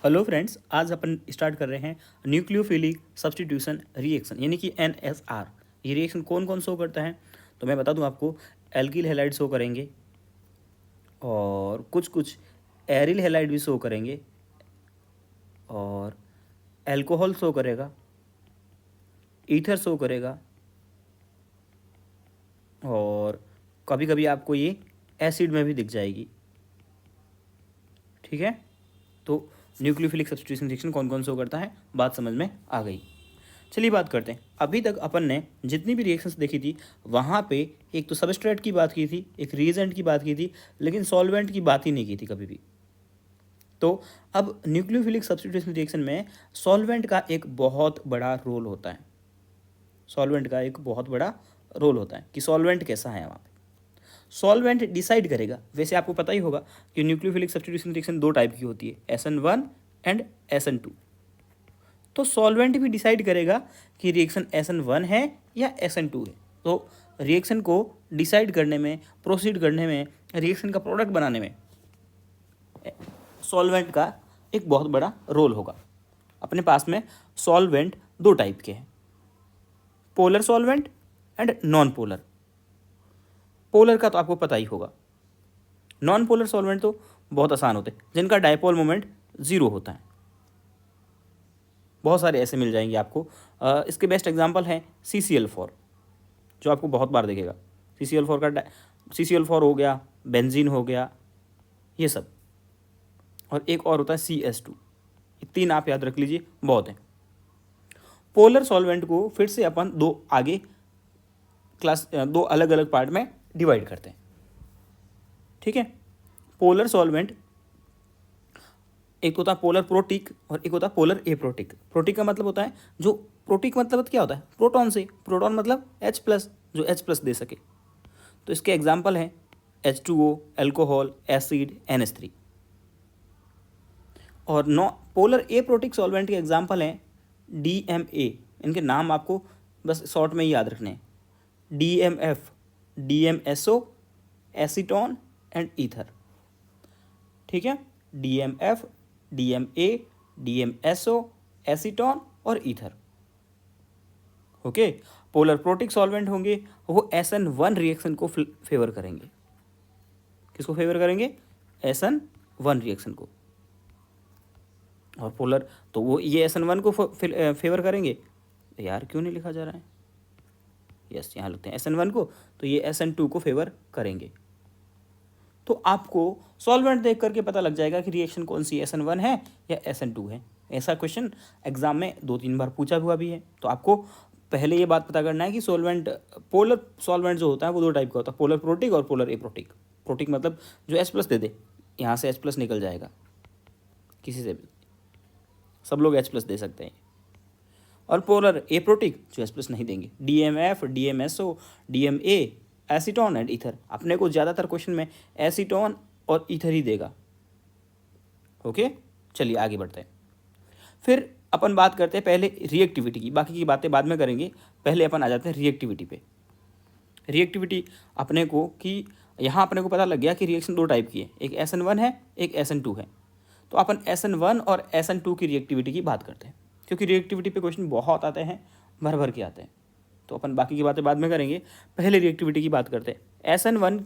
Hello friends, आज अपन start कर रहे हैं न्यूक्लियोफिलिक सब्स्टिट्यूशन रिएक्शन यानी कि एनएसआर। ये रिएक्शन कौन कौन शो करता है तो मैं बता दूं आपको। एल्किल हैलाइड शो करेंगे और कुछ कुछ एरिल हैलाइड भी शो करेंगे और अल्कोहल शो करेगा, ईथर शो करेगा और कभी कभी आपको ये एसिड में भी दिख जाएगी। ठीक है, तो न्यूक्लियोफिलिक सब्स्टिट्यूशन रिएक्शन कौन कौन शो करता है, बात समझ में आ गई। चलिए बात करते हैं। अभी तक अपन ने जितनी भी रिएक्शंस देखी थी वहाँ पे एक तो सबस्ट्रेट की बात की थी, एक रिएजेंट की बात की थी, लेकिन सॉल्वेंट की बात ही नहीं की थी कभी भी। तो अब न्यूक्लियोफिलिक सब्स्टिट्यूशन रिएक्शन में सॉल्वेंट का एक बहुत बड़ा रोल होता है। सॉल्वेंट का एक बहुत बड़ा रोल होता है कि सॉल्वेंट कैसा है वहाँ पे। सॉल्वेंट डिसाइड करेगा। वैसे आपको पता ही होगा कि न्यूक्लियोफिलिक सब्स्टिट्यूशन रिएक्शन दो टाइप की होती है, SN1 एंड SN2। तो सॉल्वेंट भी डिसाइड करेगा कि रिएक्शन SN1 है या SN2 है। तो रिएक्शन को डिसाइड करने में, प्रोसीड करने में, रिएक्शन का प्रोडक्ट बनाने में सॉल्वेंट का एक बहुत बड़ा रोल होगा। अपने पास में सॉल्वेंट दो टाइप के हैं, polar solvent and non polar. Polar का तो आपको पता ही होगा। नॉन पोलर सॉल्वेंट तो बहुत आसान होते हैं, जिनका डायपोल मोमेंट जीरो होता है। बहुत सारे ऐसे मिल जाएंगे आपको। इसके बेस्ट एग्जांपल है CCl4, जो आपको बहुत बार दिखेगा। CCl4 हो गया, बेंजीन हो गया, ये सब। और एक और होता है CS2। ये तीन आप याद रख लीजिए, बहुत है। पोलर सॉल्वेंट को फिर से अपन दो अलग अलग पार्ट में डिवाइड करते हैं। ठीक है, पोलर सॉल्वेंट एक होता है पोलर प्रोटिक और एक होता है पोलर एप्रोटिक। प्रोटिक का मतलब होता है जो, प्रोटिक मतलब क्या होता है, प्रोटॉन से। प्रोटॉन मतलब H+, जो H+ दे सके। तो इसके एग्जाम्पल हैं H2O, अल्कोहल, एसिड, NH3। और नो पोलर एप्रोटिक सॉल्वेंट के एग्जाम्पल हैं DMA। इनके नाम आपको बस शॉर्ट में ही याद रखने हैं, DMF, DMSO, acetone and ether. ठीक है, DMF, DMA, DMSO, एसीटोन और ether. Okay. Polar protic solvent होंगे वो SN1 रिएक्शन को फेवर करेंगे। किसको फेवर करेंगे? SN1 रिएक्शन को। और पोलर तो वो ये SN1 को फेवर करेंगे। यार क्यों नहीं लिखा जा रहा है? यस, यहाँ लिखते हैं SN1 को, तो ये SN2 को फेवर करेंगे। तो आपको सॉल्वेंट देख करके पता लग जाएगा कि रिएक्शन कौन सी SN1 है या SN2 है। ऐसा क्वेश्चन एग्जाम में 2-3 बार पूछा हुआ भी है। तो आपको पहले ये बात पता करना है कि सॉल्वेंट, पोलर सॉल्वेंट जो होता है वो दो टाइप का होता है, पोलर प्रोटिक और पोलर एप्रोटिक। प्रोटिक मतलब जो H+ दे दे, यहाँ से H+ निकल जाएगा किसी से भी, सब लोग H+ दे सकते हैं। और पोलर एप्रोटिक जो H+ नहीं देंगे, DMF, DMSO, DMA, acetone and ether. अपने को ज़्यादातर क्वेश्चन में एसीटोन और ईथर ही देगा। ओके, चलिए आगे बढ़ते हैं। फिर अपन बात करते हैं पहले रिएक्टिविटी की, बाकी की बातें बाद में करेंगे। पहले अपन आ जाते हैं रिएक्टिविटी पे। रिएक्टिविटी अपने को कि यहाँ अपने को पता लग गया कि रिएक्शन दो टाइप की है, एक SN1 है, एक SN2 है। तो अपन SN1 और SN2 की रिएक्टिविटी की बात करते हैं, क्योंकि रिएक्टिविटी पे क्वेश्चन बहुत आते हैं, भर भर के आते हैं। तो अपन बाकी की बातें बाद में करेंगे, पहले रिएक्टिविटी की बात करते हैं। SN1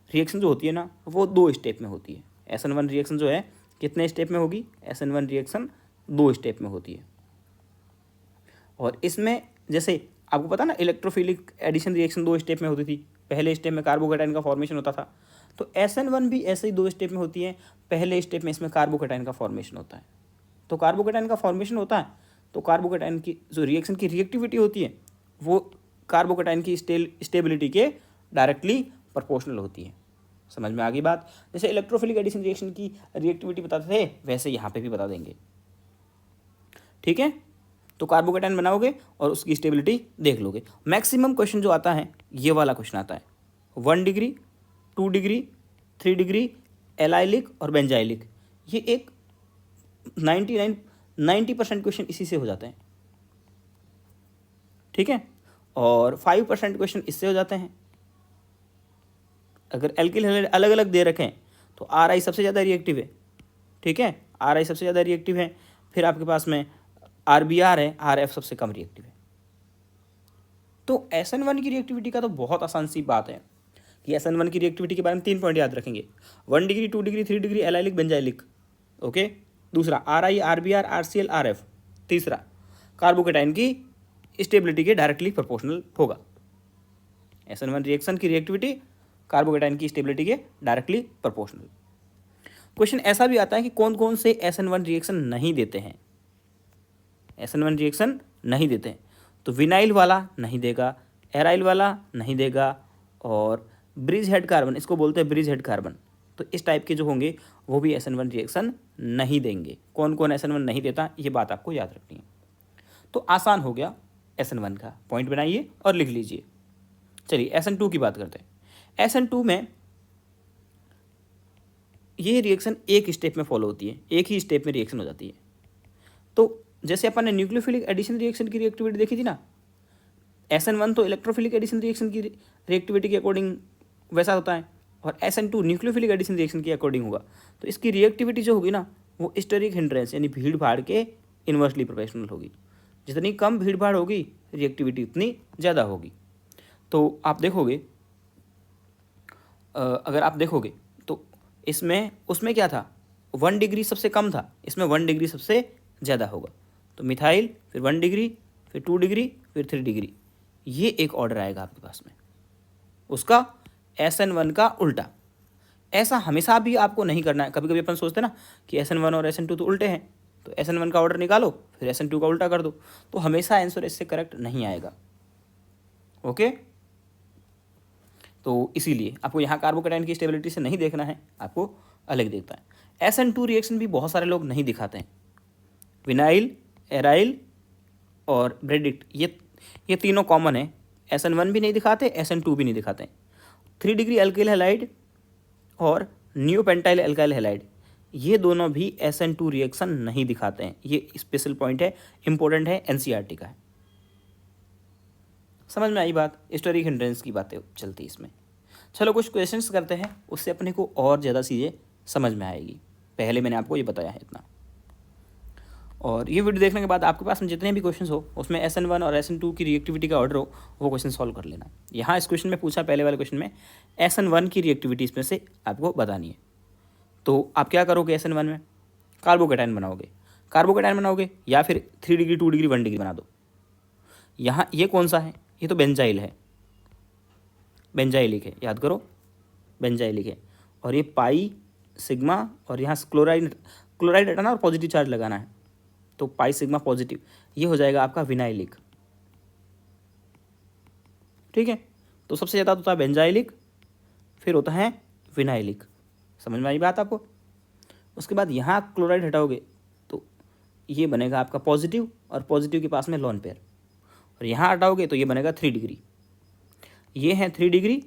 रिएक्शन जो होती है ना, वो 2 स्टेप में होती है। SN1 रिएक्शन जो है कितने स्टेप में होगी? SN1 रिएक्शन 2 स्टेप में होती है। और इसमें जैसे आपको पता ना, इलेक्ट्रोफिलिक एडिशन रिएक्शन 2 स्टेप में होती थी। पहले स्टेप में कार्बोकेटाइन का फॉर्मेशन होता था। तो SN1 भी ऐसे ही 2 स्टेप में होती है। पहले स्टेप में इसमें कार्बोकेटाइन का फॉर्मेशन होता है। तो कार्बोकेटाइन का फॉर्मेशन होता है, तो कार्बोकेटाइन की जो रिएक्शन की रिएक्टिविटी होती है वो कार्बोकेटाइन की स्टेबिलिटी के डायरेक्टली प्रोपोर्शनल होती है। समझ में आ गई बात? जैसे इलेक्ट्रोफिलिक एडिशन रिएक्शन की रिएक्टिविटी बताते थे, वैसे यहाँ पे भी बता देंगे। ठीक है, तो कार्बोकेटाइन बनाओगे और उसकी स्टेबिलिटी देख लोगे। मैक्सिमम क्वेश्चन जो आता है ये वाला क्वेश्चन आता है, 1 डिग्री, 2 डिग्री, 3 डिग्री, एलाइलिक और बेंजाइलिक। ये एक 90% क्वेश्चन इसी से हो जाते हैं। ठीक है, और 5% क्वेश्चन इससे हो जाते हैं। अगर एल्किल हैलाइड अलग अलग दे रखें तो RI सबसे ज़्यादा रिएक्टिव है, ठीक है, RI सबसे ज़्यादा रिएक्टिव है, फिर आपके पास में RBR है, RF सबसे कम रिएक्टिव है। तो SN1 की रिएक्टिविटी का तो बहुत आसान सी बात है कि SN1 की रिएक्टिविटी के बारे में 3 पॉइंट याद रखेंगे, 1 degree, 2 degree, 3 degree, allylic benzylic. Okay, दूसरा RI, RBR, RCl, RF। तीसरा कार्बोकेटाइन की स्टेबिलिटी के डायरेक्टली प्रोपोर्शनल होगा। SN1 रिएक्शन की रिएक्टिविटी कार्बोकेटाइन की स्टेबिलिटी के डायरेक्टली प्रोपोर्शनल। क्वेश्चन ऐसा भी आता है कि कौन कौन से SN1 रिएक्शन नहीं देते हैं, SN1 रिएक्शन नहीं देते हैं, तो विनाइल वाला नहीं देगा, एराइल वाला नहीं देगा, और ब्रिज हेड कार्बन, इसको बोलते हैं ब्रिज हेड कार्बन, तो इस टाइप के जो होंगे वो भी SN1 रिएक्शन नहीं देंगे। कौन कौन SN1 नहीं देता, ये बात आपको याद रखनी है। तो आसान हो गया SN1 का, पॉइंट बनाइए और लिख लीजिए। चलिए SN2 की बात करते हैं। SN2 में ये रिएक्शन एक स्टेप में फॉलो होती है, एक ही स्टेप में रिएक्शन हो जाती है। तो जैसे अपन ने न्यूक्लियोफिलिक एडिशन रिएक्शन की रिएक्टिविटी देखी थी ना, SN1 तो इलेक्ट्रोफिलिक एडिशन रिएक्शन की रिएक्टिविटी के अकॉर्डिंग वैसा होता है, और SN2 न्यूक्लियोफिलिक एडिशन रिएक्शन के अकॉर्डिंग होगा। तो इसकी रिएक्टिविटी जो होगी ना, वो स्टेरिक हिंड्रेंस यानी भीड़ भाड़ के इन्वर्सली प्रोपोर्शनल होगी। जितनी कम भीड़ भाड़ होगी रिएक्टिविटी उतनी ज़्यादा होगी। तो आप देखोगे, अगर आप देखोगे तो इसमें उसमें क्या था, 1 डिग्री सबसे कम था, इसमें 1 डिग्री सबसे ज़्यादा होगा। तो मिथाइल, फिर 1 डिग्री, फिर 2 डिग्री, फिर 3 डिग्री, ये एक ऑर्डर आएगा आपके पास में, उसका SN1 का उल्टा। ऐसा हमेशा भी आपको नहीं करना है। कभी कभी अपन सोचते हैं ना कि SN1 और SN2 तो उल्टे हैं, तो SN1 का ऑर्डर निकालो, फिर SN2 का उल्टा कर दो, तो हमेशा आंसर इससे करेक्ट नहीं आएगा। ओके, तो इसीलिए आपको यहाँ कार्बोकेटाइन की स्टेबिलिटी से नहीं देखना है, आपको अलग देखता है। SN2 रिएक्शन भी बहुत सारे लोग नहीं दिखाते हैं। विनाइल, एराइल और ब्रेडिक्ट, ये तीनों कॉमन है। SN1 भी नहीं दिखाते, SN2 भी नहीं दिखाते। 3 डिग्री एल्किल हैलाइड और न्यूपेंटाइल एल्काइल हैलाइड, ये दोनों भी SN2 रिएक्शन नहीं दिखाते हैं। ये स्पेशल पॉइंट है, इंपॉर्टेंट है, NCERT का है। समझ में आई बात, स्टेरिक हिंड्रेंस की बातें चलती इसमें। चलो कुछ क्वेश्चंस करते हैं, उससे अपने को और ज़्यादा चीज़ें समझ में आएगी। पहले मैंने आपको ये बताया है इतना, और ये वीडियो देखने के बाद आपके पास में जितने भी क्वेश्चंस हो उसमें SN1 और SN2 की रिएक्टिविटी का ऑर्डर हो, वो क्वेश्चन सॉल्व कर लेना। यहाँ इस क्वेश्चन में पूछा, पहले वाले क्वेश्चन में SN1 की रिएक्टिविटी इसमें से आपको बतानी है। तो आप क्या करोगे, SN1 में कार्बोकेटाइन बनाओगे या फिर 3 डिग्री, 2 डिग्री, 1 डिग्री बना दो। यहाँ ये कौन सा है, ये तो बेंजाइल है, बेंजाइलिक है, याद करो बेंजाइलिक है। और ये पाई सिग्मा, और यहाँ क्लोराइड हटाना और पॉजिटिव चार्ज लगाना है, तो पाई सिग्मा पॉजिटिव, ये हो जाएगा आपका विनाइलिक। ठीक है, तो सबसे ज़्यादा होता है बेंजाइलिक, फिर होता है विनाइलिक। समझ में आई बात आपको। उसके बाद यहाँ क्लोराइड हटाओगे तो ये बनेगा आपका पॉजिटिव, और पॉजिटिव के पास में लोन पेयर, और यहाँ हटाओगे तो ये बनेगा 3 डिग्री। ये है 3 डिग्री,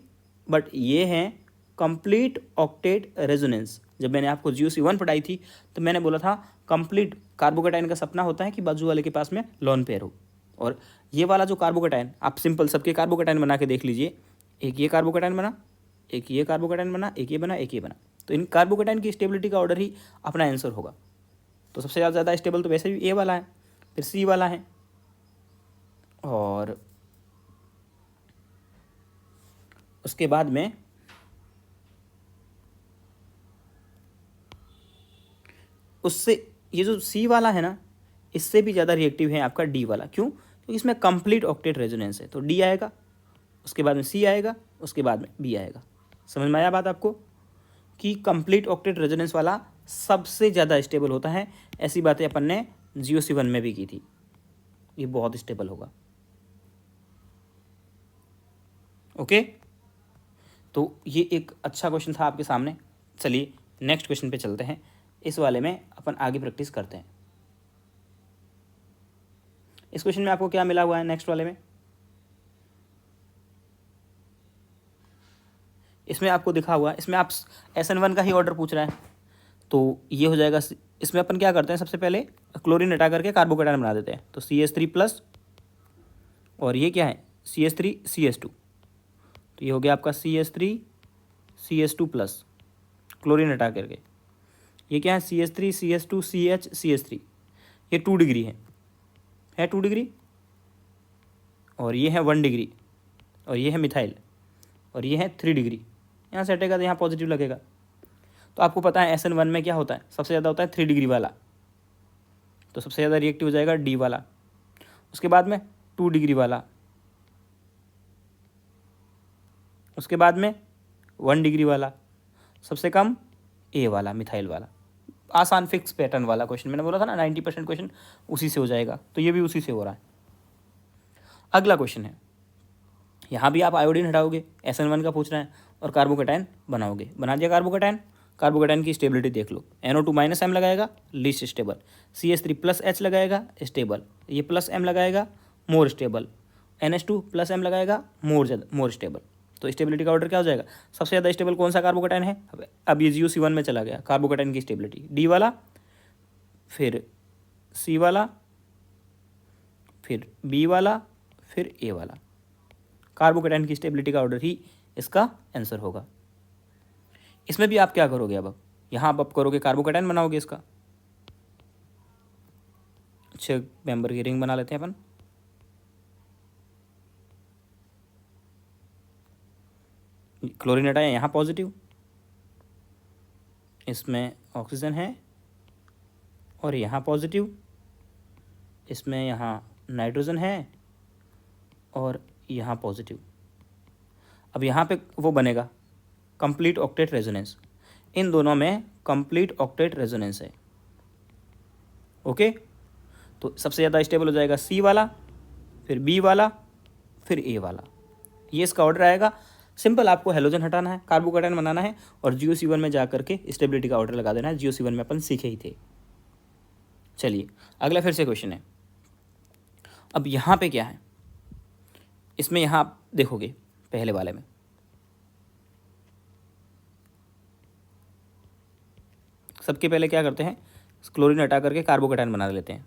बट ये है कंप्लीट ऑक्टेट रेजोनेंस। जब मैंने आपको GOC1 पढ़ाई थी तो मैंने बोला था कंप्लीट कार्बोकेटाइन का सपना होता है कि बाजू वाले के पास में लोन पेयर हो, और ये वाला जो कार्बोकेटाइन, आप सिंपल सबके कार्बोकेटाइन बना के देख लीजिए, एक ये कार्बोकेटाइन बना, एक ये कार्बोकेटाइन बना, एक ये बना, एक ये बना, तो इन कार्बोकेटाइन की स्टेबिलिटी का ऑर्डर ही अपना आंसर होगा। तो सबसे ज़्यादा स्टेबल तो वैसे भी A वाला है, फिर C वाला है, और उसके बाद में उससे ये जो C वाला है ना, इससे भी ज़्यादा रिएक्टिव है आपका D वाला। क्यों? क्योंकि इसमें कंप्लीट ऑक्टेट रेजोनेंस है, तो D आएगा, उसके बाद में C आएगा, उसके बाद में B आएगा। समझ में आया बात आपको कि कंप्लीट ऑक्टेट रेजोनेंस वाला सबसे ज़्यादा स्टेबल होता है। ऐसी बातें अपन ने GOC1 में भी की थी, ये बहुत स्टेबल होगा। ओके, तो ये एक अच्छा क्वेश्चन था आपके सामने। चलिए नेक्स्ट क्वेश्चन पे चलते हैं, इस वाले में अपन आगे प्रैक्टिस करते हैं। इस क्वेश्चन में आपको क्या मिला हुआ है नेक्स्ट वाले में, इसमें आपको दिखा हुआ है, इसमें आप SN1 का ही ऑर्डर पूछ रहा है, तो ये हो जाएगा। इसमें अपन क्या करते हैं, सबसे पहले क्लोरीन हटा करके कार्बोकेटाइन बना देते हैं, तो CH3+, और ये क्या है CH3CH2, तो ये हो गया आपका CH3CH2+, क्लोरीन हटा करके। ये क्या है, CH3 CH2 CH CH3, ये 2 डिग्री है 2 डिग्री, और ये है 1 डिग्री, और ये है मिथाइल, और ये है 3 डिग्री। यहाँ से हटेगा तो यहाँ पॉजिटिव लगेगा। तो आपको पता है SN1 में क्या होता है, सबसे ज़्यादा होता है 3 डिग्री वाला, तो सबसे ज़्यादा रिएक्टिव हो जाएगा D वाला। उसके बाद में 2 डिग्री वाला, उसके बाद में 1 डिग्री वाला, सबसे कम A वाला, मिथाइल वाला। आसान फिक्स पैटर्न वाला क्वेश्चन, मैंने बोला था ना 90% क्वेश्चन उसी से हो जाएगा, तो ये भी उसी से हो रहा है। अगला क्वेश्चन है, यहाँ भी आप आयोडीन हटाओगे, SN1 का पूछ रहा है, और कार्बोकेटाइन बनाओगे। बना दिया कार्बोकेटाइन, कार्बोकेटाइन की स्टेबिलिटी देख लो। NO2 - M लगाएगा, लीस्ट स्टेबल। CH3 + H लगाएगा, स्टेबल। ये +M लगाएगा, मोर स्टेबल। NH2 + M लगाएगा, मोर स्टेबल। तो स्टेबिलिटी का ऑर्डर क्या हो जाएगा, सबसे ज़्यादा स्टेबल कौन सा कार्बोकेटाइन है। अब ये GOC1 में चला गया, कार्बोकेटाइन की स्टेबिलिटी D वाला, फिर C वाला, फिर B वाला, फिर A वाला। कार्बोकेटाइन की स्टेबिलिटी का ऑर्डर ही इसका आंसर होगा। इसमें भी आप क्या करोगे, अब यहाँ आप करोगे कार्बोकेटाइन बनाओगे इसका। 6 मेंबर की रिंग बना लेते हैं अपन। क्लोरीन हटाया, यहाँ पॉजिटिव, इसमें ऑक्सीजन है, और यहाँ पॉजिटिव, इसमें यहाँ नाइट्रोजन है, और यहाँ पॉजिटिव। अब यहाँ पे वो बनेगा कंप्लीट ऑक्टेट रेजोनेंस, इन दोनों में कंप्लीट ऑक्टेट रेजोनेंस है। ओके, तो सबसे ज़्यादा स्टेबल हो जाएगा C वाला, फिर B वाला, फिर A वाला। ये इसका ऑर्डर आएगा। सिंपल, आपको हेलोजन हटाना है, कार्बोकेटाइन बनाना है, और GOC1 में जा करके स्टेबिलिटी का ऑर्डर लगा देना है। GOC1 में अपन सीखे ही थे। चलिए अगला फिर से क्वेश्चन है। अब यहाँ पे क्या है, इसमें यहाँ आप देखोगे पहले वाले में सबके पहले क्या करते हैं, क्लोरीन हटा करके कार्बोकेटाइन बना लेते हैं।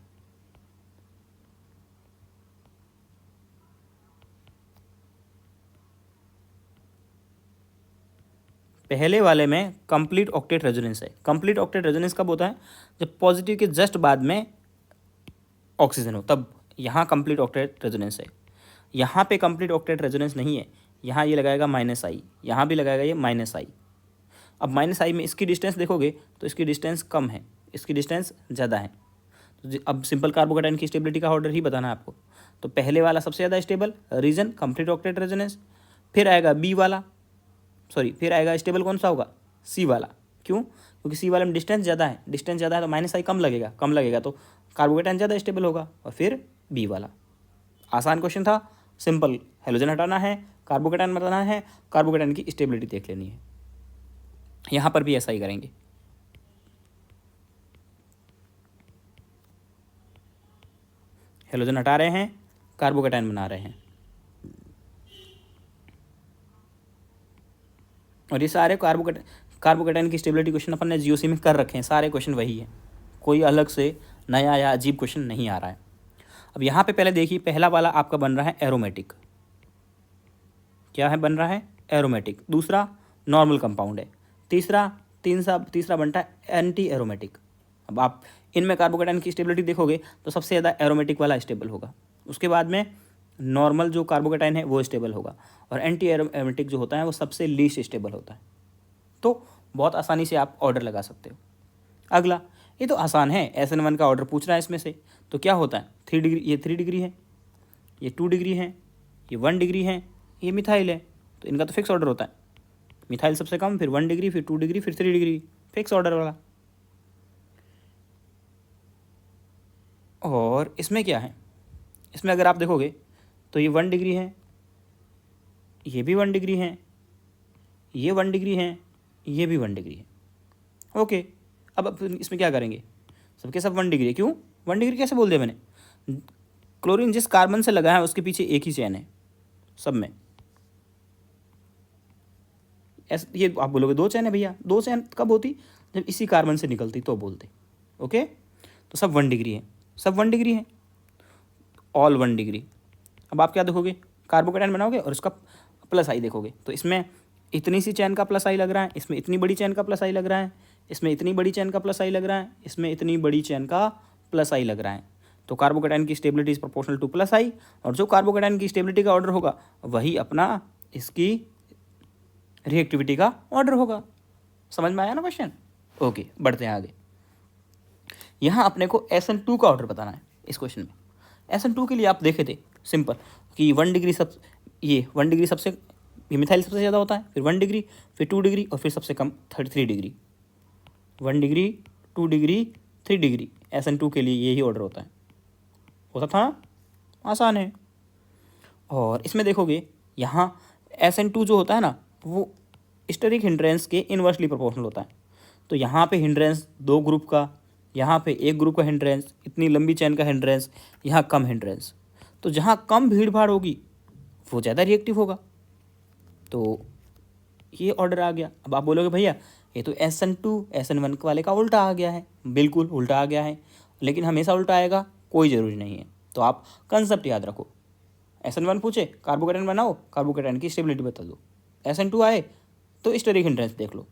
पहले वाले में कंप्लीट ऑक्टेट रेजोनेंस है। कंप्लीट ऑक्टेट रेजोनेंस कब होता है, जब पॉजिटिव के जस्ट बाद में ऑक्सीजन हो, तब यहाँ कंप्लीट ऑक्टेट रेजोनेंस है। यहाँ पे कंप्लीट ऑक्टेट रेजोनेंस नहीं है, यहाँ ये लगाएगा -I, यहाँ भी लगाएगा ये -I। अब -I में इसकी डिस्टेंस देखोगे तो इसकी डिस्टेंस कम है, इसकी डिस्टेंस ज़्यादा है। तो अब सिंपल कार्बोकेटाइन की स्टेबिलिटी का ऑर्डर ही बताना है आपको। तो पहले वाला सबसे ज़्यादा stable, reason complete octet resonance, फिर आएगा B वाला, फिर आएगा स्टेबल कौन सा होगा, C वाला। क्यों, क्योंकि C वाले में डिस्टेंस ज़्यादा है, तो -I कम लगेगा, तो कार्बोकेटाइन ज़्यादा स्टेबल होगा, और फिर B वाला। आसान क्वेश्चन था, सिंपल। हेलोजन हटाना है, कार्बोकेटाइन बनाना है, कार्बोकेटाइन की स्टेबिलिटी देख लेनी है। यहाँ पर भी ऐसा ही करेंगे। हेलोजन हटा रहे हैं, कार्बोकेटाइन बना रहे हैं, और ये सारे कार्बोकेटाइन की स्टेबिलिटी क्वेश्चन अपन ने GOC में कर रखे हैं। सारे क्वेश्चन वही है, कोई अलग से नया या अजीब क्वेश्चन नहीं आ रहा है। अब यहाँ पे पहले देखिए, पहला वाला आपका बन रहा है एरोमेटिक। क्या है बन रहा है, एरोमेटिक। दूसरा नॉर्मल कंपाउंड है। तीसरा बनता है एंटी एरोमेटिक। अब आप इनमें कार्बोकेटाइन की स्टेबिलिटी देखोगे तो सबसे ज़्यादा एरोमेटिक वाला स्टेबल होगा, उसके बाद में नॉर्मल जो कार्बोकेटाइन है वो स्टेबल होगा, और एंटी एरोमेटिक जो होता है वो सबसे लीस्ट स्टेबल होता है। तो बहुत आसानी से आप ऑर्डर लगा सकते हो। अगला, ये तो आसान है, SN1 का ऑर्डर पूछ रहा है इसमें से, तो क्या होता है 3 डिग्री, ये 3 डिग्री है, ये 2 डिग्री है, ये 1 डिग्री है, ये मिथाइल है, तो इनका तो फिक्स ऑर्डर होता है। मिथाइल सबसे कम, फिर 1 डिग्री, फिर 2 डिग्री, फिर 3 डिग्री, फिक्स ऑर्डर वाला। और इसमें क्या है, इसमें अगर आप देखोगे तो ये 1 डिग्री है, ये भी 1 डिग्री है, ये 1 डिग्री है, ये भी 1 डिग्री है। ओके, अब इसमें क्या करेंगे, सबके सब 1 डिग्री है। क्यों 1 डिग्री कैसे बोल दिया मैंने, क्लोरीन जिस कार्बन से लगा है उसके पीछे एक ही चैन है सब में। ये आप बोलोगे 2 चैन है भैया, 2 चैन कब होती, जब इसी कार्बन से निकलती तो बोलते। ओके, तो सब 1 डिग्री है, सब 1 डिग्री है, ऑल 1 डिग्री। अब आप क्या देखोगे, कार्बोकेटाइन बनाओगे और उसका +I देखोगे, तो इसमें इतनी सी चैन का +I लग रहा है, इसमें इतनी बड़ी चैन का +I लग रहा है, इसमें इतनी बड़ी चेन का प्लस आई लग रहा है, इसमें इतनी बड़ी चेन का प्लस आई लग रहा है, तो कार्बोकेटाइन की stability is proportional to plus I, और जो कार्बोकेटाइन की स्टेबिलिटी का ऑर्डर होगा वही अपना इसकी रिएक्टिविटी का ऑर्डर होगा। समझ में आया ना क्वेश्चन? ओके, बढ़ते हैं आगे। यहाँ अपने को SN2 का ऑर्डर बताना है इस क्वेश्चन में। SN2 के लिए आप देखे थे सिंपल कि 1 डिग्री ये 1 डिग्री सबसे, ये मिथाइल सबसे ज़्यादा होता है, फिर 1 डिग्री, फिर 2 डिग्री, और फिर सबसे कम 33 degree. 1 degree, 2 degree, 3 degree, SN2 के लिए यही ऑर्डर होता था ना? आसान है। और इसमें देखोगे यहाँ SN2 जो होता है ना, वो स्टेरिक हिंड्रेंस के इन्वर्सली प्रोपोर्शनल होता है। तो यहाँ पे हिंड्रेंस 2 ग्रुप का, यहाँ पे 1 ग्रुप का हिंड्रेंस, इतनी लंबी चेन का हिंड्रेंस, यहाँ कम हिंड्रेंस। तो जहाँ कम भीड़ भाड़ होगी वो ज़्यादा रिएक्टिव होगा। तो ये ऑर्डर आ गया। अब आप बोलोगे भैया ये तो SN2 SN1 वाले का उल्टा आ गया है। बिल्कुल उल्टा आ गया है, लेकिन हमेशा उल्टा आएगा कोई ज़रूरी नहीं है। तो आप कंसेप्ट याद रखो। SN1 पूछे कार्बोकेटाइन बनाओ, कार्बोकेटाइन की स्टेबिलिटी बता दो। SN2 आए तो स्टेरिक हिंड्रेंस देख लो।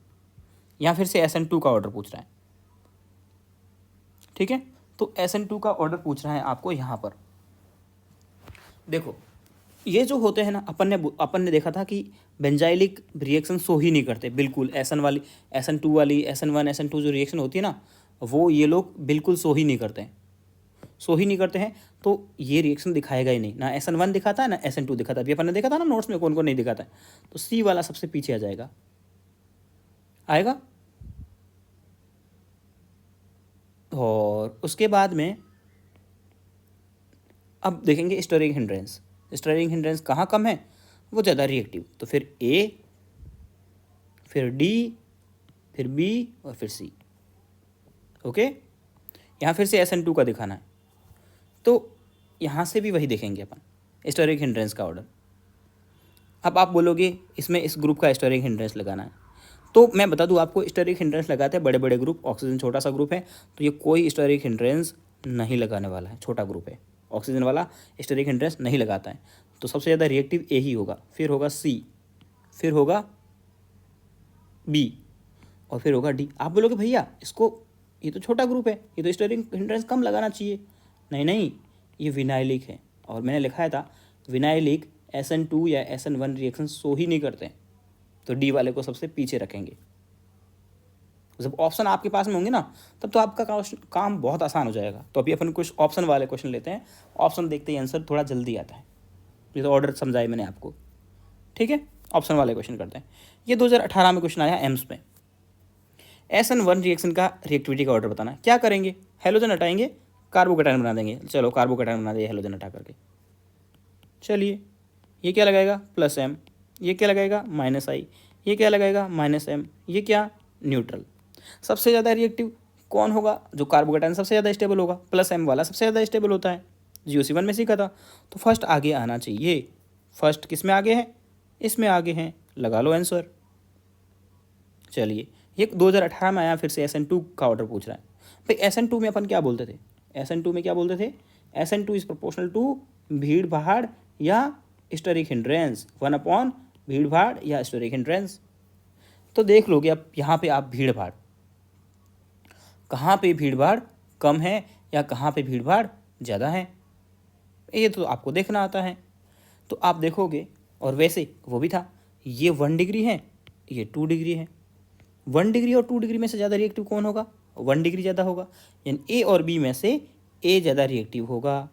यहाँ फिर से SN2 का ऑर्डर पूछ रहा है, ठीक है? तो SN2 का ऑर्डर पूछ रहा है आपको यहाँ पर। देखो ये जो होते हैं ना, अपन ने देखा था कि बेंजाइलिक रिएक्शन सो ही नहीं करते बिल्कुल। SN2 वाली SN1 SN2 जो रिएक्शन होती है ना, वो ये लोग बिल्कुल सो ही नहीं करते हैं। तो ये रिएक्शन दिखाएगा ही नहीं ना। SN1 दिखाता है ना SN2 दिखाता है। अभी अपन ने देखा था ना नोट्स में कौन कौन नहीं दिखाता है। तो C वाला सबसे पीछे आ जाएगा, आएगा। और उसके बाद में अब देखेंगे स्टेरिक हिंड्रेंस कहाँ कम है, वो ज़्यादा रिएक्टिव। तो फिर A, फिर D, फिर B और फिर C। ओके, यहाँ फिर से SN2 का दिखाना है, तो यहाँ से भी वही देखेंगे अपन, स्टेरिक हिंड्रेंस का ऑर्डर। अब आप बोलोगे इसमें इस ग्रुप का स्टेरिक हिंड्रेंस लगाना है, तो मैं बता दूँ आपको, स्टेरिक हिंड्रेंस लगाते हैं बड़े बड़े ग्रुप। ऑक्सीजन छोटा सा ग्रुप है, तो ये कोई स्टेरिक हिंड्रेंस नहीं लगाने वाला है। छोटा ग्रुप है, ऑक्सीजन वाला स्टेरिक हिंड्रेंस नहीं लगाता है। तो सबसे ज़्यादा रिएक्टिव A ही होगा, फिर होगा C, फिर होगा B और फिर होगा D। आप बोलोगे भैया इसको, ये तो छोटा ग्रुप है, ये तो स्टेरिक हिंड्रेंस कम लगाना चाहिए। नहीं, ये विनाइलिक है, और मैंने लिखाया था विनाइलिक SN2 या SN1 रिएक्शन सो ही नहीं करते। तो D वाले को सबसे पीछे रखेंगे। जब ऑप्शन आपके पास में होंगे ना, तब तो आपका काम बहुत आसान हो जाएगा। तो अभी अपन कुछ ऑप्शन वाले क्वेश्चन लेते हैं। ऑप्शन देखते ही आंसर थोड़ा जल्दी आता है। ये तो ऑर्डर समझाए मैंने आपको, ठीक है? ऑप्शन वाले क्वेश्चन करते हैं। ये 2018 में क्वेश्चन आया एम्स में। SN1 रिएक्शन का रिएक्टिविटी का ऑर्डर बताना है। क्या करेंगे? हेलोजन हटाएंगे, कार्बोकेटाइन बना देंगे। चलो कार्बोकेटाइन बना देंगे हेलोजन हटा करके। चलिए, ये क्या लगाएगा? +M। ये क्या लगाएगा? -I। ये क्या लगाएगा? -M। ये क्या? न्यूट्रल। सबसे ज़्यादा रिएक्टिव कौन होगा? जो कार्बोकेटाइन सबसे ज़्यादा स्टेबल होगा। +M वाला सबसे ज़्यादा स्टेबल होता है, GOC1 में सीखा था। तो फर्स्ट आगे आना चाहिए। फर्स्ट किस में आगे है? इसमें आगे हैं। लगा लो आंसर। चलिए, ये 2018 में आया, फिर से SN2 का ऑर्डर पूछ रहा है। भाई SN2 में अपन क्या बोलते थे? SN2 में क्या बोलते थे? SN2 इज प्रोपोर्शनल टू भीड़ भाड़ या स्टेरिक हिंड्रेंस, 1/, भीड़ भाड़ या स्टेरिक हिंड्रेंस। तो देख लोगे अब यहाँ पे आप भीड़ भाड़, कहाँ पे भीड़ भाड़ कम है या कहाँ पे भीड़ भाड़ ज़्यादा है, ये तो आपको देखना आता है। तो आप देखोगे, और वैसे वो भी था, ये 1 डिग्री है, ये 2 डिग्री है। 1 डिग्री और 2 डिग्री में से ज़्यादा रिएक्टिव कौन होगा? 1 डिग्री ज़्यादा होगा, यानी A और B में से A ज़्यादा रिएक्टिव होगा।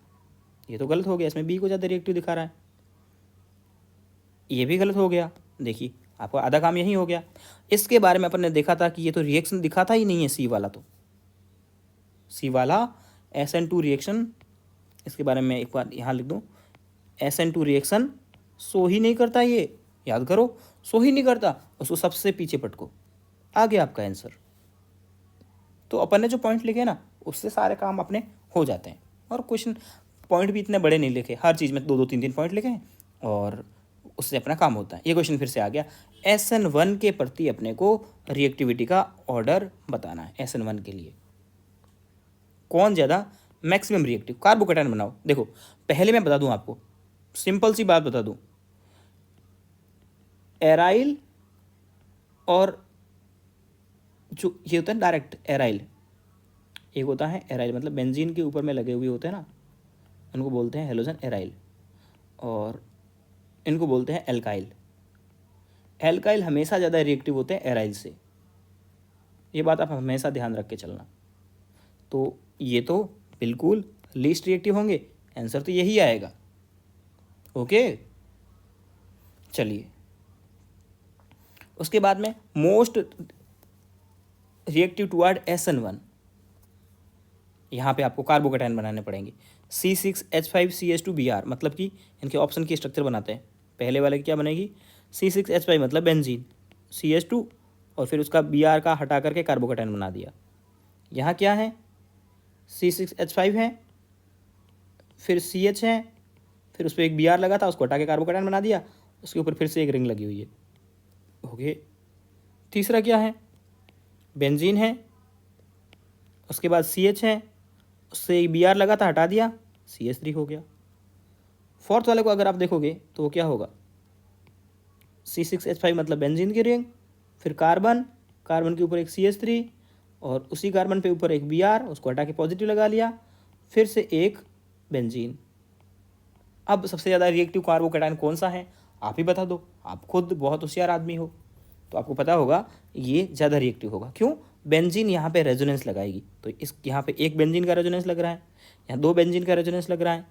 ये तो गलत हो गया, इसमें B को ज़्यादा रिएक्टिव दिखा रहा है। ये भी गलत हो गया। देखिए, आपका आधा काम यही हो गया। इसके बारे में अपन ने देखा था कि ये तो रिएक्शन दिखाता ही नहीं है C वाला। तो C वाला SN2 रिएक्शन, इसके बारे में एक बार यहाँ लिख दूँ, SN2 रिएक्शन सो ही नहीं करता। ये याद करो, सो ही नहीं करता। उसको सबसे पीछे पटको, आ गया आपका आंसर। तो अपन ने जो पॉइंट लिखे ना, उससे सारे काम अपने हो जाते हैं। और क्वेश्चन पॉइंट भी इतने बड़े नहीं लिखे, हर चीज़ में 2-2 3-3 पॉइंट लिखे हैं, और उससे अपना काम होता है। ये क्वेश्चन फिर से आ गया। SN1 के प्रति अपने को रिएक्टिविटी का ऑर्डर बताना है। SN1 के लिए कौन ज़्यादा मैक्सिमम रिएक्टिव? कार्बोकेटाइन बनाओ। देखो, पहले मैं बता दूं आपको, सिंपल सी बात बता दूं, एराइल और जो ये होता है डायरेक्ट एराइल, एक होता है एराइल मतलब बेंजीन के ऊपर में लगे हुए होते हैं ना, उनको बोलते हैं हेलोजन एराइल, और इनको बोलते हैं एल्काइल। एल्काइल हमेशा ज़्यादा रिएक्टिव होते हैं एराइल से, ये बात आप हमेशा ध्यान रख के चलना। तो ये तो बिल्कुल लीस्ट रिएक्टिव होंगे, आंसर तो यही आएगा। ओके, चलिए उसके बाद में मोस्ट रिएक्टिव टुवर्ड SN1, यहाँ पे आपको कार्बोकेटाइन बनाने पड़ेंगे। C6H5CH2Br मतलब कि इनके ऑप्शन की स्ट्रक्चर बनाते हैं। पहले वाले की क्या बनेगी, C6H5 मतलब बेंजीन, CH2 और फिर उसका Br का हटा करके कार्बोकेटाइन बना दिया। यहाँ क्या है, C6H5 है, फिर CH है, फिर उस पर एक Br लगा था, उसको हटा के कार्बोकेटाइन बना दिया, उसके ऊपर फिर से एक रिंग लगी हुई है। ओके, तीसरा क्या है, बेंजीन है, उसके बाद CH है, उससे एक Br लगा था, हटा दिया, CH3 हो गया। फोर्थ वाले को अगर आप देखोगे तो वो क्या होगा, C6H5 मतलब बेंजीन की रिंग, फिर कार्बन, कार्बन के ऊपर एक CH3 और उसी कार्बन पे ऊपर एक Br, उसको हटा के पॉजिटिव लगा लिया, फिर से एक बेंजीन। अब सबसे ज़्यादा रिएक्टिव कार्बोकेटाइन कौन सा है, आप ही बता दो, आप खुद बहुत होशियार आदमी हो तो आपको पता होगा ये ज़्यादा रिएक्टिव होगा। क्यों, बेंजीन यहाँ पे रेजोनेंस लगाएगी, तो इस यहाँ पे एक बेंजीन का रेजोनेंस लग रहा है, यहाँ दो बेंजीन का रेजोनेंस लग रहा है,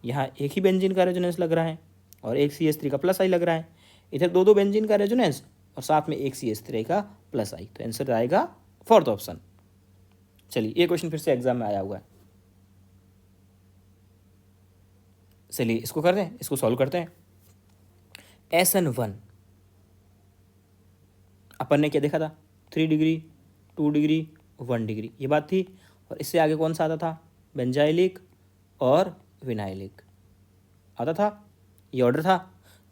यहाँ एक ही बेंजीन का रेजोनेंस लग रहा है और एक CH3 का प्लस आई लग रहा है, इधर दो दो बेंजीन का रेजोनेंस और साथ में एक CH3 का प्लस आई, तो आंसर आएगा फोर्थ ऑप्शन। चलिए ये क्वेश्चन फिर से एग्जाम में आया हुआ है, चलिए इसको कर दें, इसको सॉल्व करते हैं। SN1 अपन ने क्या देखा था, 3 डिग्री 2 डिग्री 1 डिग्री ये बात थी, और इससे आगे कौन सा आता था, बेंजाइलिक और विनाइलिक आता था, ये ऑर्डर था,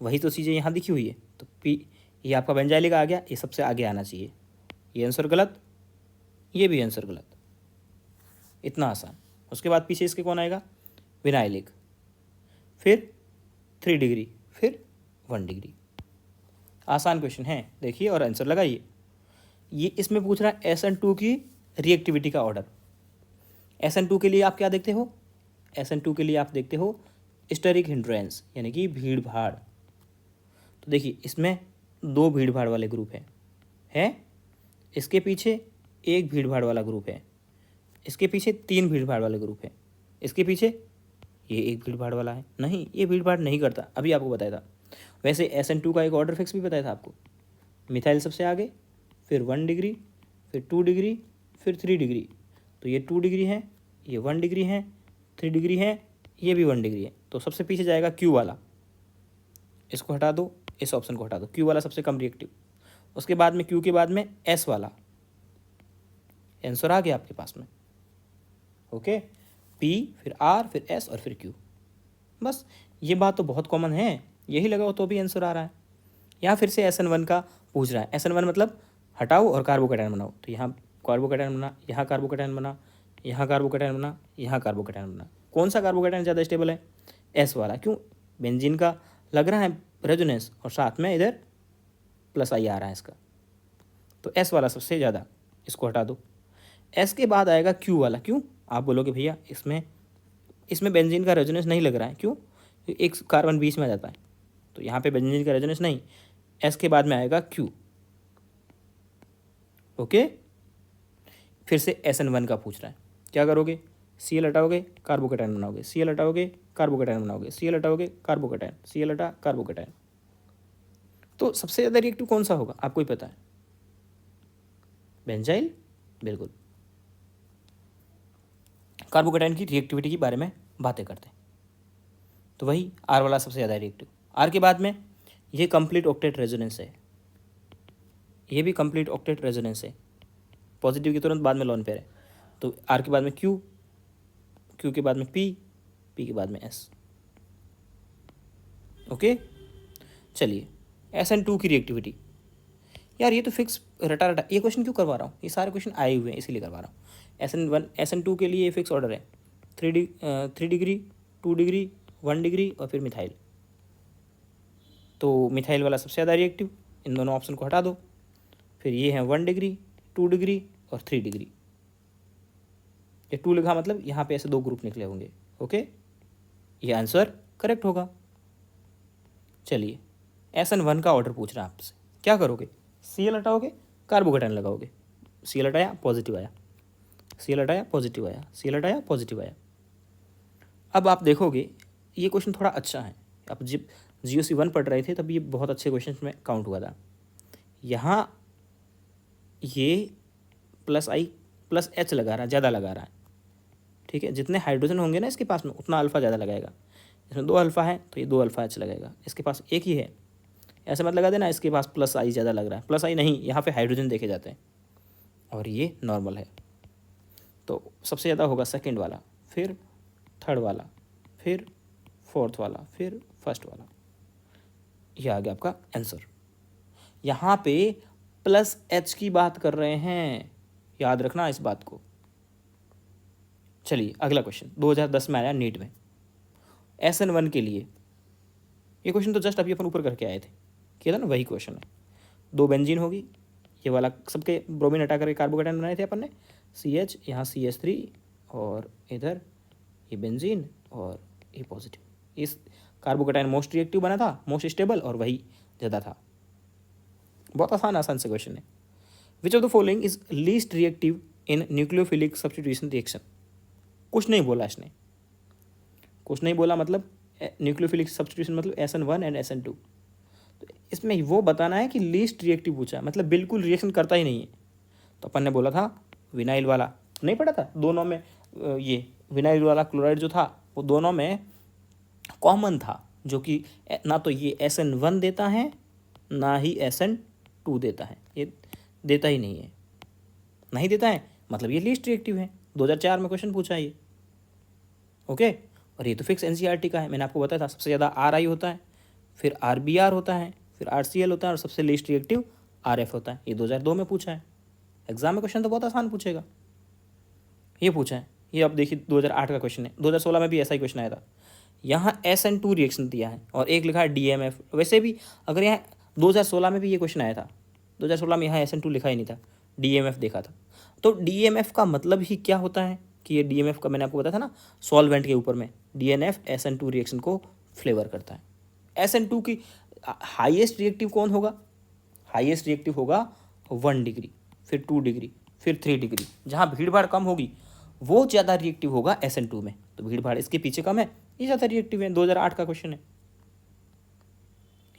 वही तो चीज़ें यहाँ दिखी हुई है। तो पी, ये आपका बेंजाइलिक आ गया, ये सबसे आगे आना चाहिए, ये आंसर गलत, ये भी आंसर गलत, इतना आसान। उसके बाद पीछे इसके कौन आएगा, विनाइलिक, फिर 3 डिग्री, फिर 1 डिग्री। आसान क्वेश्चन है, देखिए और आंसर लगाइए। ये इसमें पूछ रहा है SN2 की रिएक्टिविटी का ऑर्डर। SN2 के लिए आप क्या देखते हो, SN2 के लिए आप देखते हो स्टेरिक हिंड्रेंस यानी कि भीड़ भाड़। तो देखिए इसमें दो भीड़ भाड़ वाले ग्रुप है, इसके पीछे एक भीड़ भाड़ वाला ग्रुप है, इसके पीछे तीन भीड़ भाड़ वाले ग्रुप है, इसके पीछे ये एक भीड़ भाड़ वाला है। नहीं, ये भीड़ भाड़ नहीं करता, अभी आपको बताया था। वैसे SN2 का एक ऑर्डर फिक्स भी बताया था आपको, मिथाइल सबसे आगे, फिर 1 डिग्री, फिर 2 डिग्री, फिर 3 डिग्री। तो ये 2 डिग्री है, ये 1 डिग्री है, 3 डिग्री है, ये भी 1 डिग्री है, तो सबसे पीछे जाएगा Q वाला, इसको हटा दो, इस ऑप्शन को हटा दो, Q वाला सबसे कम रिएक्टिव। उसके बाद में Q के बाद में S वाला, आंसर आ गया आपके पास में। ओके, P फिर R फिर S और फिर Q, बस ये बात तो बहुत कॉमन है, यही लगाओ तो भी आंसर आ रहा है। यहाँ फिर से SN1 का पूछ रहा है, SN1 मतलब हटाओ और कार्बोकेटाइन बनाओ, तो यहाँ कार्बोकेटाइन बना, यहाँ कार्बोकेटाइन बना, यहाँ कार्बोकेटाइन बना, यहाँ कार्बोकेटाइन बना। कौन सा कार्बोकेटाइन ज़्यादा स्टेबल है, S वाला। क्यों, बेंजीन का लग रहा है रेजोनेंस और साथ में इधर प्लस आई आ रहा है इसका, तो S वाला सबसे ज़्यादा, इसको हटा दो। S के बाद आएगा Q वाला। क्यों, आप बोलोगे भैया इसमें बेंजीन का रेजोनेंस नहीं लग रहा है, क्यों, एक कार्बन बीच में आ जाता है, तो यहाँ पे बेंजीन का रेजोनेंस नहीं, S के बाद में आएगा Q। ओके, फिर से SN1 का पूछ रहा है, क्या करोगे, Cl हटाओगे कार्बोकेटाइन बनाओगे, Cl हटाओगे कार्बोकेटाइन बनाओगे, Cl हटाओगे कार्बोकेटाइन, Cl हटा कार्बोकेटाइन। तो सबसे ज़्यादा रिएक्टिव कौन सा होगा, आपको ही पता है, बेंजाइल, बिल्कुल। कार्बोकेटाइन की रिएक्टिविटी के बारे में बातें करते हैं, तो वही R वाला सबसे ज़्यादा रिएक्टिव। R के बाद में ये कंप्लीट ऑक्टेट रेजोनेंस है, ये भी कंप्लीट ऑक्टेट रेजोनेंस है, पॉजिटिव के तुरंत बाद में लॉन पेयर है, तो R के बाद में Q, Q के बाद में P, P के बाद में S। ओके, चलिए SN2 की रिएक्टिविटी, यार ये तो फिक्स रटा रटा, ये क्वेश्चन क्यों करवा रहा हूँ, ये सारे क्वेश्चन आए हुए हैं इसीलिए करवा रहा हूँ। SN1 SN2 के लिए फिक्स ऑर्डर है, 3 डिग्री 2 डिग्री 1 डिग्री और फिर मिथाइल। तो मिथाइल वाला सबसे ज़्यादा रिएक्टिव, इन दोनों ऑप्शन को हटा दो, फिर ये है 1 डिग्री 2 डिग्री और 3 डिग्री। ये 2 लिखा मतलब यहाँ पे ऐसे 2 ग्रुप निकले होंगे। ओके, ये आंसर करेक्ट होगा। चलिए SN1 का ऑर्डर पूछ रहा है आपसे, क्या करोगे? Cl हटाओगे, कार्बोकेटाइन लगाओगे। Cl हटाया, पॉजिटिव आया, Cl हटाया, पॉजिटिव आया, Cl हटाया, पॉजिटिव आया। अब आप देखोगे ये क्वेश्चन थोड़ा अच्छा है। आप जब GOC1 पढ़ रहे थे तब ये बहुत अच्छे क्वेश्चन में काउंट हुआ था। यहाँ ये +I+H लगा रहा है, ज़्यादा लगा रहा है। ठीक है, जितने हाइड्रोजन होंगे ना इसके पास में उतना अल्फ़ा ज़्यादा लगाएगा। इसमें 2 अल्फ़ा है तो ये 2 अल्फ़ा H लगेगा। इसके पास एक ही है, ऐसे मत लगा देना इसके पास +I ज़्यादा लग रहा है। +I नहीं, यहाँ पे हाइड्रोजन देखे जाते हैं और ये नॉर्मल है। तो सबसे ज़्यादा होगा सेकंड वाला, फिर थर्ड वाला, फिर फोर्थ वाला, फिर फर्स्ट वाला। ये आ गया आपका आंसर। यहाँ पे +H की बात कर रहे हैं, याद रखना इस बात को। चलिए अगला क्वेश्चन 2010 में आया नीट में, SN1 के लिए। ये क्वेश्चन तो जस्ट अभी अपन ऊपर करके आए थे, किया था ना, वही क्वेश्चन है। 2 बेंजीन होगी, ये वाला सबके ब्रोमीन हटा करके कार्बोकेटाइन बनाए थे अपन ने, CH, यहाँ CH3 और इधर ये बेंजीन और ये पॉजिटिव। इस कार्बोकेटाइन मोस्ट रिएक्टिव बना था, मोस्ट स्टेबल, और वही ज़्यादा था। बहुत आसान से क्वेश्चन है। Which of the following is least reactive in nucleophilic substitution reaction? कुछ नहीं बोला इसने, कुछ नहीं बोला मतलब न्यूक्लियोफिलिक सब्स्टिट्यूशन मतलब SN1 एंड SN2। तो इसमें वो बताना है कि लीस्ट रिएक्टिव पूछा है, मतलब बिल्कुल रिएक्शन करता ही नहीं है। तो अपन ने बोला था विनाइल वाला, नहीं पढ़ा था दोनों में, ये विनाइल वाला क्लोराइड जो था वो दोनों में कॉमन था, जो कि ना तो ये SN1 देता है ना ही SN2 देता है, ये देता ही नहीं है, नहीं देता है मतलब ये लीस्ट रिएक्टिव है। 2004 में क्वेश्चन पूछा है ये। ओके, और ये तो फिक्स NCERT का है, मैंने आपको बताया था। सबसे ज़्यादा RI होता है, फिर RBr होता है, फिर RCl होता है, और सबसे लीस्ट रिएक्टिव RF होता है। ये 2002 में पूछा है। एग्जाम में क्वेश्चन तो बहुत आसान पूछेगा, ये पूछा है। ये अब देखिए 2008 का क्वेश्चन है, 2016 में भी ऐसा ही क्वेश्चन आया था। यहाँ SN2 रिएक्शन दिया है और एक लिखा है DMF। वैसे भी अगर यहाँ 2016 में भी ये क्वेश्चन आया था, 2016 में यहाँ SN2 लिखा ही नहीं था, DMF देखा था। तो DMF का मतलब ही क्या होता है कि ये DMF का मैंने आपको बताया था ना, सॉल्वेंट के ऊपर में DNF SN2 रिएक्शन को फ्लेवर करता है। SN2 की हाईएस्ट रिएक्टिव कौन होगा? हाईएस्ट रिएक्टिव होगा 1 डिग्री, फिर 2 डिग्री, फिर 3 डिग्री। जहाँ भीड़ भाड़ कम होगी वो ज़्यादा रिएक्टिव होगा SN2 में। तो भीड़ भाड़ इसके पीछे कम है, ये ज़्यादा रिएक्टिव है। 2008 का क्वेश्चन है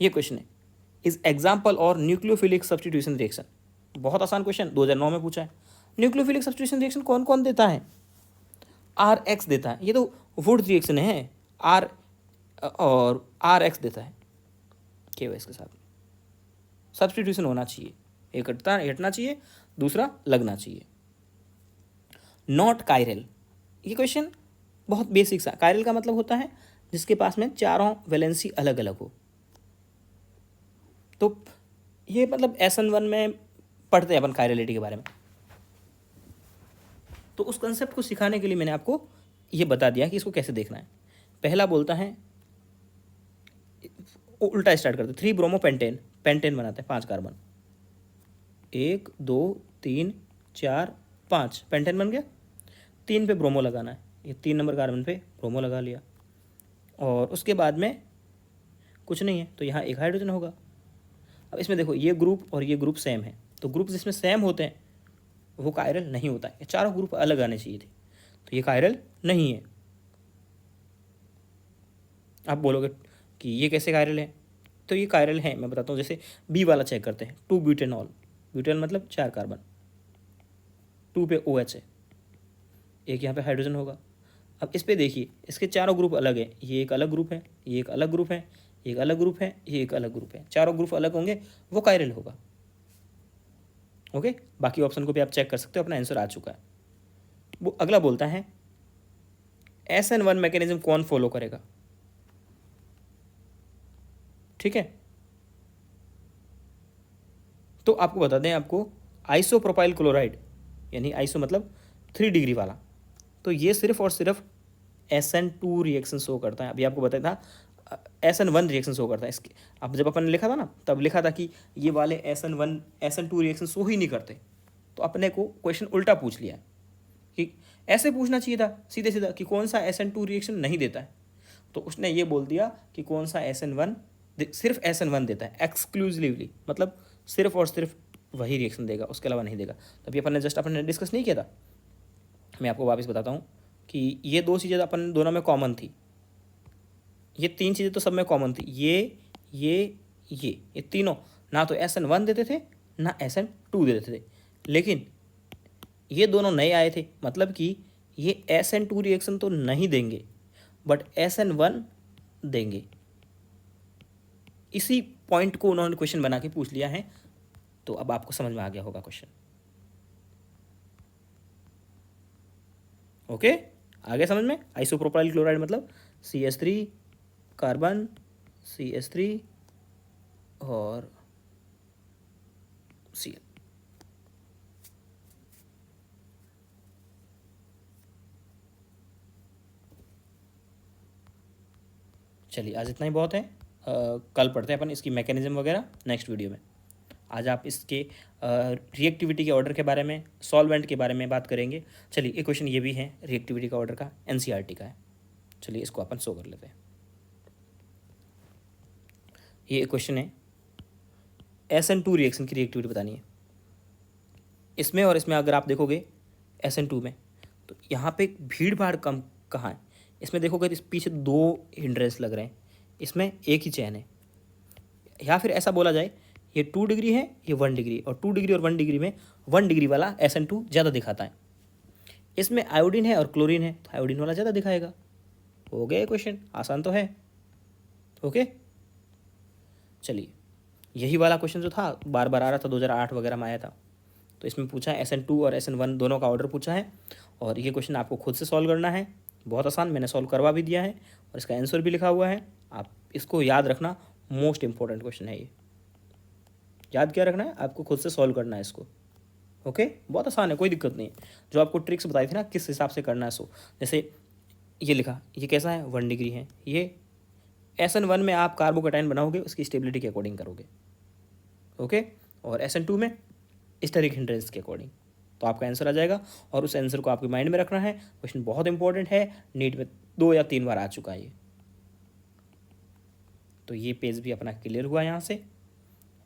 ये। क्वेश्चन है इज एग्जाम्पल और न्यूक्लियोफिलिक सब्स्टिट्यूशन रिएक्शन। बहुत आसान क्वेश्चन, 2009 में पूछा है। न्यूक्लियोफिलिक सब्स्टिट्यूशन रिएक्शन कौन कौन देता है? RX देता है, ये तो वुड रिएक्शन है। R और RX देता है केवल, इसके साथ सब्स्टिट्यूशन होना चाहिए, एक हटना चाहिए, दूसरा लगना चाहिए। नॉट कायरल, ये क्वेश्चन बहुत बेसिक सा। कायरल का मतलब होता है जिसके पास में चारों वैलेंसी अलग अलग हो। तो ये मतलब SN1 में पढ़ते हैं अपन कायरलिटी के बारे में। तो उस कंसेप्ट को सिखाने के लिए मैंने आपको ये बता दिया कि इसको कैसे देखना है। पहला बोलता है, उल्टा स्टार्ट करते, 3 ब्रोमोपेंटेन, पेंटेन बनाते हैं 5 कार्बन, 1 2 3 4 5 पेंटेन बन गया। 3 पे ब्रोमो लगाना है, ये 3 नंबर कार्बन पे ब्रोमो लगा लिया, और उसके बाद में कुछ नहीं है तो यहाँ एक हाइड्रोजन होगा। अब इसमें देखो ये ग्रुप और ये ग्रुप सेम है, तो ग्रुप जिसमें सेम होते हैं वो कायरल नहीं होता है। ये चारों ग्रुप अलग आने चाहिए थे, तो ये कायरल नहीं है। आप बोलोगे कि ये कैसे कायरल है, तो ये कायरल है, मैं बताता हूँ। जैसे बी वाला चेक करते हैं, 2 ब्यूटेनॉल, ब्यूटेन मतलब 4 कार्बन, 2 पे OH है, एक यहाँ पे हाइड्रोजन होगा। अब इस पे देखिए इसके चारों ग्रुप अलग है, ये एक अलग ग्रुप है, ये एक अलग ग्रुप है, ये एक अलग ग्रुप है, ये एक अलग ग्रुप है। चारों ग्रुप अलग होंगे, वो कायरल होगा। ओके, बाकी ऑप्शन को भी आप चेक कर सकते हो, अपना आंसर आ चुका है। वो अगला बोलता है SN1 मैकेनिज्म कौन फॉलो करेगा? ठीक है, तो आपको बता दें, आपको आइसोप्रोपाइल क्लोराइड, यानी आइसो मतलब 3 डिग्री वाला, तो ये सिर्फ और सिर्फ SN2 रिएक्शन शो करता है। अभी आपको बताया था SN1 रिएक्शन शो करता है। इसके अब जब अपन ने लिखा था ना, तब लिखा था कि ये वाले SN2 रिएक्शन शो ही नहीं करते, तो अपने को क्वेश्चन उल्टा पूछ लिया कि ऐसे पूछना चाहिए था सीधे सीधा कि कौन सा SN2 रिएक्शन नहीं देता है, तो उसने ये बोल दिया कि कौन सा SN1 सिर्फ SN1 देता है एक्सक्लूसिवली, मतलब सिर्फ और सिर्फ वही रिएक्शन देगा, उसके अलावा नहीं देगा। तभी अपन ने डिस्कस नहीं किया था। मैं आपको वापस बताता हूँ कि ये दो चीज़ें अपन दोनों में कॉमन थी, ये तीन चीज़ें तो सब में कॉमन थी, ये तीनों ना तो SN1 देते थे ना SN2 देते थे, लेकिन ये दोनों नए आए थे, मतलब कि ये SN2 रिएक्शन तो नहीं देंगे बट SN1 देंगे। इसी पॉइंट को उन्होंने क्वेश्चन बना के पूछ लिया है। तो अब आपको समझ में आ गया होगा क्वेश्चन। ओके, आ गया समझ में। आइसोप्रोपाइल क्लोराइड मतलब CH3 कार्बन, CH3 और Cl। चलिए आज इतना ही बहुत है। कल पढ़ते हैं अपन इसकी मैकेनिज्म वगैरह नेक्स्ट वीडियो में। आज आप इसके रिएक्टिविटी के ऑर्डर के बारे में, सॉल्वेंट के बारे में बात करेंगे। चलिए एक क्वेश्चन ये भी है रिएक्टिविटी का ऑर्डर का, NCERT का है। चलिए इसको अपन सो कर लेते हैं। ये क्वेश्चन है SN2 रिएक्शन की रिएक्टिविटी बतानी है। इसमें और इसमें अगर आप देखोगे SN2 में, तो यहाँ पे भीड़ भाड़ कम कहाँ है। इसमें देखोगे तो इस पीछे 2 हिंड्रेंस लग रहे हैं, इसमें एक ही चैन है। या फिर ऐसा बोला जाए ये 2 डिग्री है, ये 1 डिग्री, और 2 डिग्री और 1 डिग्री में 1 डिग्री वाला SN2 ज़्यादा दिखाता है। इसमें आयोडीन है और क्लोरीन है, तो आयोडीन वाला ज़्यादा दिखाएगा। हो गया क्वेश्चन, आसान तो है। ओके, चलिए यही वाला क्वेश्चन जो था बार बार आ रहा था, 2008 वगैरह में आया था। तो इसमें पूछा है SN2 और SN1 दोनों का ऑर्डर पूछा है, और ये क्वेश्चन आपको खुद से सॉल्व करना है। बहुत आसान, मैंने सॉल्व करवा भी दिया है और इसका आंसर भी लिखा हुआ है। आप इसको याद रखना, मोस्ट इंपॉर्टेंट क्वेश्चन है ये। याद क्या रखना है आपको, खुद से सॉल्व करना है इसको। ओके, बहुत आसान है, कोई दिक्कत नहीं है। जो आपको ट्रिक्स बताई थी ना किस हिसाब से करना है, सो जैसे ये लिखा, ये कैसा है 1 डिग्री है, ये SN1 में आप कार्बोकेटाइन बनाओगे उसकी स्टेबिलिटी के अकॉर्डिंग करोगे। ओके, और SN2 में स्टेरिक हिंड्रेंस के अकॉर्डिंग, तो आपका आंसर आ जाएगा। और उस आंसर को आपके माइंड में रखना है। क्वेश्चन बहुत इंपॉर्टेंट है, नीट में 2 या 3 बार आ चुका है ये। तो ये पेज भी अपना क्लियर हुआ यहाँ से।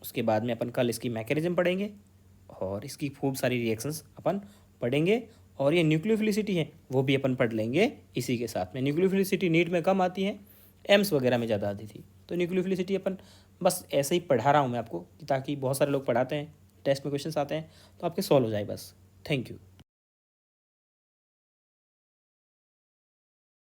उसके बाद में अपन कल इसकी मैकेनिज्म पढ़ेंगे और इसकी खूब सारी रिएक्शंस अपन पढ़ेंगे। और ये न्यूक्लियोफिलिसिटी है वो भी अपन पढ़ लेंगे इसी के साथ में। न्यूक्लियोफिलिसिटी नीट में कम आती है, एम्स वगैरह में ज़्यादा आती थी। तो न्यूक्लियोफिलिसिटी अपन बस ऐसे ही पढ़ा रहा हूँ मैं आपको, ताकि बहुत सारे लोग पढ़ाते हैं, टेस्ट में क्वेश्चन आते हैं तो आपके सॉल्व हो जाए बस। Thank you.